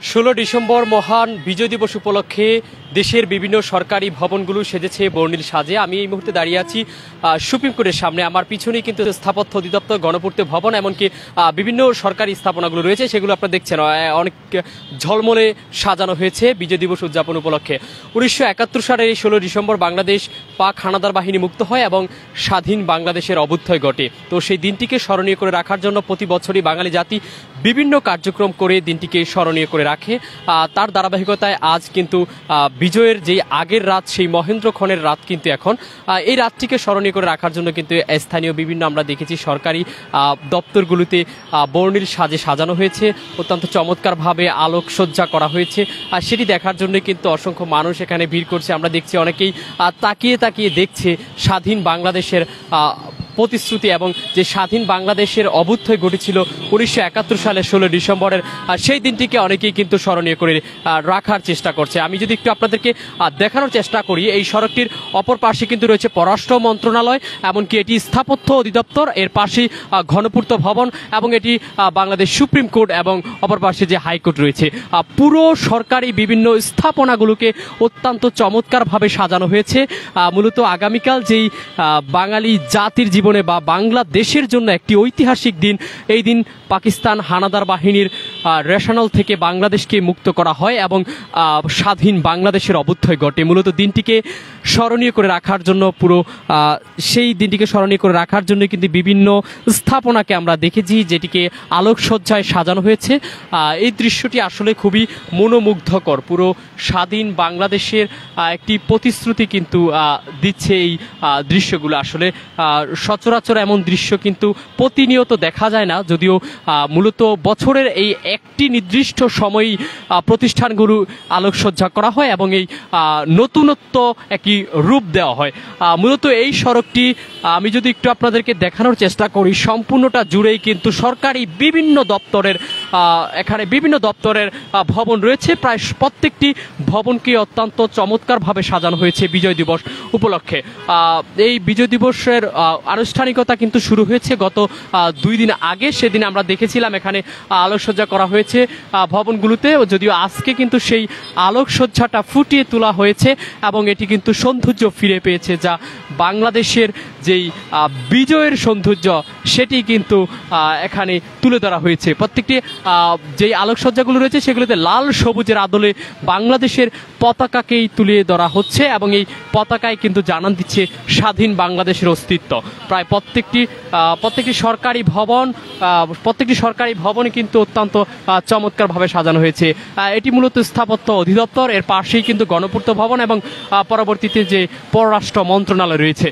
16 December মহান বিজয় দিবস উপলক্ষে দেশের বিভিন্ন সরকারি ভবনগুলো সেজেছে বর্ণিল সাজে। আমি এই মুহূর্তে দাঁড়িয়ে আছি সুপ্রিম কোর্টের সামনে। আমার পিছনেই কিন্তু স্থাপত্য অধিদপ্তর, গণপূর্ত ভবন, এমনকি বিভিন্ন সরকারি স্থাপনাগুলো রয়েছে, সেগুলো আপনারা দেখছেন অনেক ঝলমলে সাজানো হয়েছে বিজয় দিবস উদযাপন উপলক্ষে। 1971 সালের এই 16 ডিসেম্বর বাংলাদেশ পাক হানাদার বাহিনী মুক্ত হয় এবং স্বাধীন বাংলাদেশের অভ্যুদয় ঘটে। তো সেই দিনটিকে স্মরণীয় করে রাখার জন্য প্রতি বছরই বাঙালি জাতি বিভিন্ন কার্যক্রম করে দিনটিকে স্মরণীয় করে রাখে। তার ধারাবাহিকতায় আজ কিন্তু বিজয়ের যে আগের রাত, সেই মহেন্দ্রক্ষণের রাত কিন্তু এখন এই রাতটিকে স্মরণীয় করে রাখার জন্য কিন্তু স্থানীয় বিভিন্ন আমরা দেখেছি সরকারি দপ্তরগুলোতে বর্ণিল সাজে সাজানো হয়েছে, অত্যন্ত চমৎকারভাবে আলোকসজ্জা করা হয়েছে। আর সেটি দেখার জন্য কিন্তু অসংখ্য মানুষ এখানে ভিড় করছে। আমরা দেখছি অনেকেই তাকিয়ে তাকিয়ে দেখছে স্বাধীন বাংলাদেশের প্রতিশ্রুতি এবং যে স্বাধীন বাংলাদেশের অভ্যুদয় ঘটেছিল 1971 সালের 16 ডিসেম্বরের, সেই দিনটিকে অনেকেই কিন্তু স্মরণীয় করে রাখার চেষ্টা করছে। আমি যদি একটু আপনাদেরকে দেখানোর চেষ্টা করি, এই সড়কটির অপর পাশে কিন্তু রয়েছে পররাষ্ট্র মন্ত্রণালয়, এমনকি এটি স্থাপত্য অধিদপ্তর, এর পাশেই গণপূর্ত ভবন এবং এটি বাংলাদেশ সুপ্রিম কোর্ট এবং অপর পাশে যে হাইকোর্ট রয়েছে। পুরো সরকারি বিভিন্ন স্থাপনাগুলোকে অত্যন্ত চমৎকারভাবে সাজানো হয়েছে। মূলত আগামীকাল যেই বাঙালি জাতির জীবনে বা বাংলাদেশের জন্য একটি ঐতিহাসিক দিন, এই দিন পাকিস্তান হানাদার বাহিনীর রেশনাল থেকে বাংলাদেশকে মুক্ত করা হয় এবং স্বাধীন বাংলাদেশের অভ্যুদয় ঘটে। মূলত দিনটিকে স্মরণীয় করে রাখার জন্য সেই দিনটিকে স্মরণীয় করে রাখার জন্য কিন্তু বিভিন্ন স্থাপনাকে আমরা দেখেছি, যেটিকে আলোকসজ্জায় সাজানো হয়েছে। এই দৃশ্যটি আসলে খুবই মনোমুগ্ধকর। পুরো স্বাধীন বাংলাদেশের একটি প্রতিশ্রুতি কিন্তু দিচ্ছে এই দৃশ্যগুলো। আসলে সচরাচর এমন দৃশ্য কিন্তু প্রতিনিয়ত দেখা যায় না, যদিও মূলত বছরের এই একটি নির্দিষ্ট সময়ই প্রতিষ্ঠানগুলো আলোকসজ্জা করা হয় এবং এই নতুনত্ব একটি রূপ দেওয়া হয়। মূলত এই সড়কটি আমি যদি একটু আপনাদেরকে দেখানোর চেষ্টা করি, সম্পূর্ণটা জুড়েই কিন্তু সরকারি বিভিন্ন দপ্তরের এখানে বিভিন্ন দপ্তরের ভবন রয়েছে। প্রায় প্রত্যেকটি ভবনকে অত্যন্ত চমৎকারভাবে সাজানো হয়েছে বিজয় দিবস উপলক্ষে। এই বিজয় দিবসের আনুষ্ঠানিকতা কিন্তু শুরু হয়েছে গত 2 দিন আগে। সেদিন আমরা দেখেছিলাম এখানে আলোকসজ্জা করা হয়েছে ভবনগুলোতে, যদিও আজকে কিন্তু সেই আলোকসজ্জাটা ফুটিয়ে তোলা হয়েছে এবং এটি কিন্তু সৌন্দর্য ফিরে পেয়েছে, যা বাংলাদেশের যেই বিজয়ের সৌন্দর্য সেটি কিন্তু এখানে তুলে ধরা হয়েছে। প্রত্যেকটি যেই আলোকসজ্জাগুলো রয়েছে সেগুলোতে লাল সবুজের আদলে বাংলাদেশের পতাকাকেই তুলে ধরা হচ্ছে এবং এই পতাকায় কিন্তু জানান দিচ্ছে স্বাধীন বাংলাদেশের অস্তিত্ব। প্রায় প্রত্যেকটি সরকারি ভবনে কিন্তু অত্যন্ত চমৎকারভাবে সাজানো হয়েছে। এটি মূলত স্থাপত্য অধিদপ্তর, এর পাশেই কিন্তু গণপূর্ত ভবন এবং পরবর্তীতে যে পররাষ্ট্র মন্ত্রণালয় রয়েছে।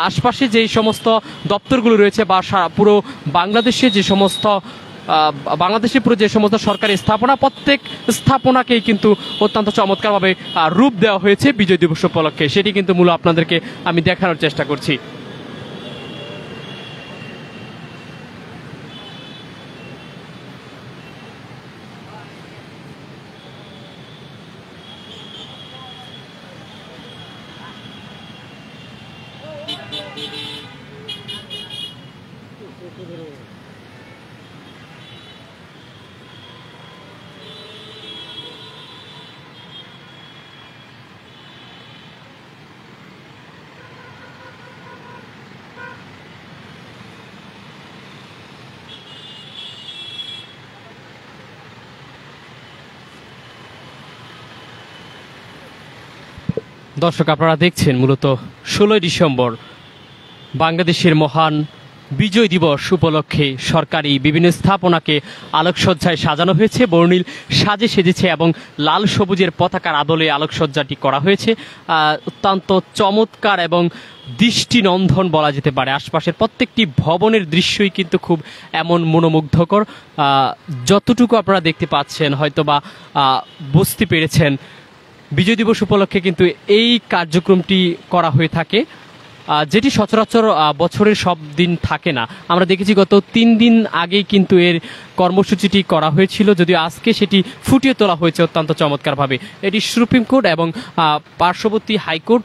আশপাশে যেই সমস্ত দপ্তরগুলো রয়েছে বা পুরো বাংলাদেশে যে সমস্ত সরকারি স্থাপনা, প্রত্যেক স্থাপনাকেই কিন্তু অত্যন্ত চমৎকারভাবে রূপ দেওয়া হয়েছে বিজয় দিবস উপলক্ষে। সেটি কিন্তু মূলত আপনাদেরকে আমি দেখানোর চেষ্টা করছি। দর্শক, আপনারা দেখছেন মূলত 16 ডিসেম্বর বাংলাদেশের মহান বিজয় দিবস উপলক্ষে সরকারি বিভিন্ন স্থাপনাকে আলোকসজ্জায় সাজানো হয়েছে, বর্ণিল সাজে সেজেছে এবং লাল সবুজের পতাকার আদলে আলোকসজ্জাটি করা হয়েছে। অত্যন্ত চমৎকার এবং দৃষ্টিনন্দন বলা যেতে পারে। আশপাশের প্রত্যেকটি ভবনের দৃশ্যই কিন্তু খুব এমন মনোমুগ্ধকর। যতটুকু আপনারা দেখতে পাচ্ছেন হয়তোবা বুঝতে পেরেছেন, বিজয় দিবস উপলক্ষে কিন্তু এই কার্যক্রমটি করা হয়ে থাকে, যেটি সচরাচর বছরের সব দিন থাকে না। আমরা দেখেছি গত 3 দিন আগেই কিন্তু এর কর্মসূচিটি করা হয়েছিল, যদিও আজকে সেটি ফুটিয়ে তোলা হয়েছে অত্যন্ত চমৎকারভাবে। এটি সুপ্রিম কোর্ট এবং পার্শ্ববর্তী হাইকোর্ট,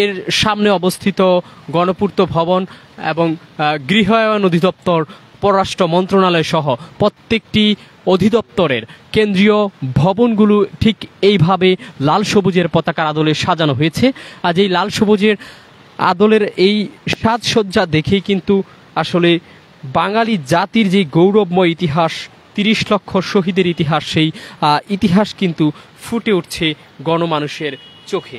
এর সামনে অবস্থিত গণপূর্ত ভবন এবং গৃহায়ন অধিদপ্তর পররাষ্ট্র মন্ত্রণালয় সহ প্রত্যেকটি অধিদপ্তরের কেন্দ্রীয় ভবনগুলো ঠিক এইভাবে লাল সবুজের পতাকার আদলে সাজানো হয়েছে। আজ এই লাল সবুজের আদলের এই সাজসজ্জা দেখেই কিন্তু আসলে বাঙালি জাতির যে গৌরবময় ইতিহাস, ৩০ লক্ষ শহীদের ইতিহাস, সেই ইতিহাস কিন্তু ফুটে উঠছে গণমানুষের চোখে।